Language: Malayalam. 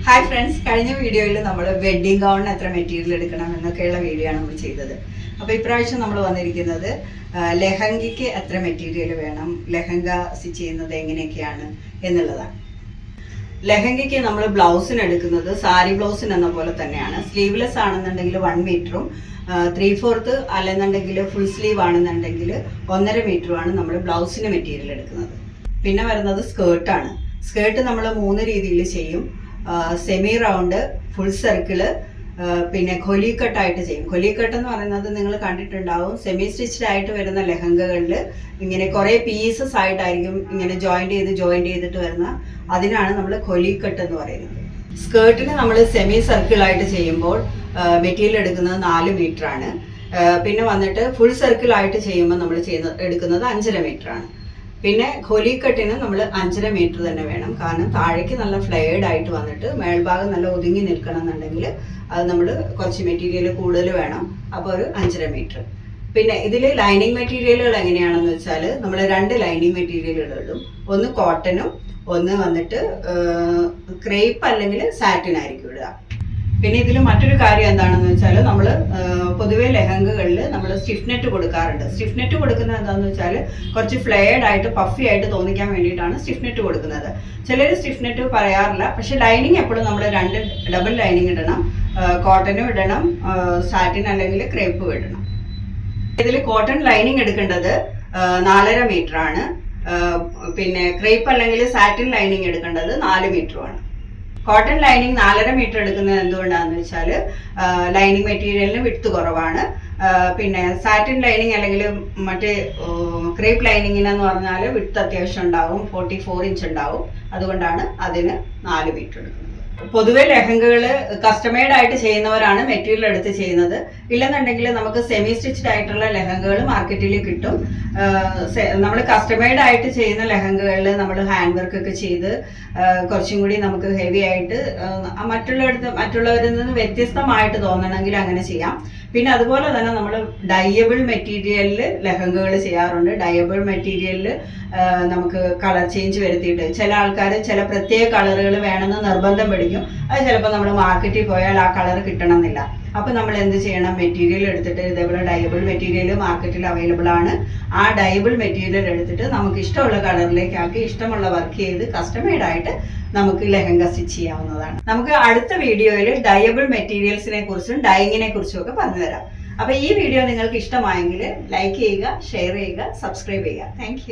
ഹായ് ഫ്രണ്ട്സ്, കഴിഞ്ഞ വീഡിയോയിൽ നമ്മൾ വെഡ്ഡിംഗ് ഗൗണിന് എത്ര മെറ്റീരിയൽ എടുക്കണം എന്നൊക്കെയുള്ള വീഡിയോ ആണ് നമ്മൾ ചെയ്തത്. അപ്പോൾ ഇപ്രാവശ്യം നമ്മൾ വന്നിരിക്കുന്നത് ലെഹങ്കയ്ക്ക് എത്ര മെറ്റീരിയൽ വേണം, ലെഹങ്ക സ്റ്റിച്ച് ചെയ്യുന്നത് എങ്ങനെയൊക്കെയാണ് എന്നുള്ളതാണ്. ലെഹങ്കയ്ക്ക് നമ്മൾ ബ്ലൗസിന് എടുക്കുന്നത് സാരി ബ്ലൗസിന് എന്ന പോലെ തന്നെയാണ്. സ്ലീവ്ലെസ് ആണെന്നുണ്ടെങ്കിൽ 1 മീറ്ററും 3/4 അല്ലെന്നുണ്ടെങ്കിൽ ഫുൾ സ്ലീവ് ആണെന്നുണ്ടെങ്കിൽ 1.5 മീറ്ററുമാണ് നമ്മൾ ബ്ലൗസിന് മെറ്റീരിയൽ എടുക്കുന്നത്. പിന്നെ വരുന്നത് സ്കേർട്ടാണ്. സ്കേർട്ട് നമ്മൾ 3 രീതിയിൽ ചെയ്യും. സെമി റൗണ്ട്, ഫുൾ സർക്കിള്, പിന്നെ ഖൊലിക്കട്ടായിട്ട് ചെയ്യും. ഖൊലിക്കട്ട് എന്ന് പറയുന്നത് നിങ്ങൾ കണ്ടിട്ടുണ്ടാവും. സെമി സ്റ്റിച്ച്ഡ് ആയിട്ട് വരുന്ന ലെഹങ്കകളിൽ ഇങ്ങനെ കുറേ പീസസ് ആയിട്ടായിരിക്കും ഇങ്ങനെ ജോയിന്റ് ചെയ്തിട്ട് വരുന്ന, അതിനാണ് നമ്മൾ ഖൊലിക്കട്ട് എന്ന് പറയുന്നത്. സ്കേർട്ടിന് നമ്മൾ സെമി സർക്കിളായിട്ട് ചെയ്യുമ്പോൾ മെറ്റീരിയൽ എടുക്കുന്നത് 4 മീറ്റർ ആണ്. പിന്നെ വന്നിട്ട് ഫുൾ സർക്കിളായിട്ട് ചെയ്യുമ്പോൾ നമ്മൾ എടുക്കുന്നത് 5.5 മീറ്റർ ആണ്. പിന്നെ ഖൊലിക്കട്ടിന് നമ്മൾ 5.5 മീറ്റർ തന്നെ വേണം. കാരണം താഴേക്ക് നല്ല ഫ്ലെയർഡ് ആയിട്ട് വന്നിട്ട് മേൽഭാഗം നല്ല ഒതുങ്ങി നിൽക്കണം എന്നുണ്ടെങ്കിൽ അത് നമ്മൾ കുറച്ച് മെറ്റീരിയൽ കൂടുതൽ വേണം. അപ്പോൾ ഒരു 5.5 മീറ്റർ. പിന്നെ ഇതിൽ ലൈനിങ് മെറ്റീരിയലുകൾ എങ്ങനെയാണെന്ന് വെച്ചാൽ നമ്മൾ 2 ലൈനിങ് മെറ്റീരിയലുകൾ ഇടും. ഒന്ന് കോട്ടനും ഒന്ന് വന്നിട്ട് ക്രേപ്പ് അല്ലെങ്കിൽ സാറ്റിൻ ആയിരിക്കും ഇടുക. പിന്നെ ഇതിൽ മറ്റൊരു കാര്യം എന്താണെന്ന് വെച്ചാൽ നമ്മൾ പൊതുവെ ലെഹങ്കകളിൽ നമ്മൾ സ്റ്റിഫ് നെറ്റ് കൊടുക്കാറുണ്ട്. സ്റ്റിഫ് നെറ്റ് കൊടുക്കുന്നത് എന്താണെന്ന് വെച്ചാൽ കുറച്ച് ഫ്ലെയർഡ് ആയിട്ട് പഫി ആയിട്ട് തോന്നിക്കാൻ വേണ്ടിയിട്ടാണ് സ്റ്റിഫ് നെറ്റ് കൊടുക്കുന്നത്. ചിലർ സ്റ്റിഫ് നെറ്റ് പറയാറില്ല. പക്ഷെ ലൈനിങ് എപ്പോഴും നമ്മൾ 2 ഡബിൾ ലൈനിങ് ഇടണം. കോട്ടനും ഇടണം, സാറ്റിൻ അല്ലെങ്കിൽ ക്രേപ്പും ഇടണം. ഇതിൽ കോട്ടൺ ലൈനിങ് എടുക്കേണ്ടത് 4.5 മീറ്റർ ആണ്. പിന്നെ ക്രേപ്പ് അല്ലെങ്കിൽ സാറ്റിൻ ലൈനിങ് എടുക്കേണ്ടത് 4 മീറ്ററുമാണ്. കോട്ടൺ ലൈനിങ് 4.5 മീറ്റർ എടുക്കുന്നത് എന്തുകൊണ്ടാണെന്ന് വെച്ചാൽ ലൈനിങ് മെറ്റീരിയലിന് വിഡ്ത്ത് കുറവാണ്. പിന്നെ സാറ്റിൻ ലൈനിങ് അല്ലെങ്കിൽ മറ്റേ ക്രേപ്പ് ലൈനിങ്ങിനെന്ന് പറഞ്ഞാൽ വിഡ്ത്ത് അത്യാവശ്യം ഉണ്ടാവും, 44 ഇഞ്ച് ഉണ്ടാവും. അതുകൊണ്ടാണ് അതിന് 4 മീറ്റർ എടുക്കുന്നത്. പൊതുവെ ലെഹങ്കകൾ കസ്റ്റമൈഡ് ആയിട്ട് ചെയ്യുന്നവരാണ് മെറ്റീരിയൽ എടുത്ത് ചെയ്യുന്നത്. ഇല്ലെന്നുണ്ടെങ്കിൽ നമുക്ക് സെമി സ്റ്റിച്ച്ഡ് ആയിട്ടുള്ള ലെഹങ്കകൾ മാർക്കറ്റിൽ കിട്ടും. നമ്മൾ കസ്റ്റമൈഡ് ആയിട്ട് ചെയ്യുന്ന ലെഹങ്കകളിൽ നമ്മൾ ഹാൻഡ് വർക്ക് ഒക്കെ ചെയ്ത് കുറച്ചും കൂടി നമുക്ക് ഹെവി ആയിട്ട് മറ്റുള്ളവരിൽ നിന്ന് വ്യത്യസ്തമായിട്ട് തോന്നണമെങ്കിൽ അങ്ങനെ ചെയ്യാം. പിന്നെ അതുപോലെ തന്നെ നമ്മൾ ഡയബിൾ മെറ്റീരിയലിൽ ലെഹങ്കകൾ ചെയ്യാറുണ്ട്. ഡയബിൾ മെറ്റീരിയലിൽ നമുക്ക് കളർ ചേഞ്ച് വരുത്തിയിട്ട് ചില ആൾക്കാർ ചില പ്രത്യേക കളറുകൾ വേണമെന്ന് നിർബന്ധം പിടിക്കും. അത് ചിലപ്പോൾ നമ്മൾ മാർക്കറ്റിൽ പോയാൽ ആ കളർ കിട്ടണമെന്നില്ല. അപ്പോൾ നമ്മൾ എന്ത് ചെയ്യണം, മെറ്റീരിയൽ എടുത്തിട്ട് ഇതേപോലെ ഡയബിൾ മെറ്റീരിയൽ മാർക്കറ്റിൽ അവൈലബിൾ ആണ്. ആ ഡയബിൾ മെറ്റീരിയൽ എടുത്തിട്ട് നമുക്ക് ഇഷ്ടമുള്ള കളറിലേക്ക് ആക്കി ഇഷ്ടമുള്ള വർക്ക് ചെയ്ത് കസ്റ്റമൈഡ് ആയിട്ട് നമുക്ക് ലെഹങ്ക സ്റ്റിച്ച് ചെയ്യാവുന്നതാണ്. നമുക്ക് അടുത്ത വീഡിയോയിൽ ഡയബിൾ മെറ്റീരിയൽസിനെ കുറിച്ചും ഡൈയിങ്ങിനെ കുറിച്ചും ഒക്കെ പറഞ്ഞു തരാം. അപ്പോൾ ഈ വീഡിയോ നിങ്ങൾക്ക് ഇഷ്ടമായെങ്കിൽ ലൈക്ക് ചെയ്യുക, ഷെയർ ചെയ്യുക, സബ്സ്ക്രൈബ് ചെയ്യുക. താങ്ക്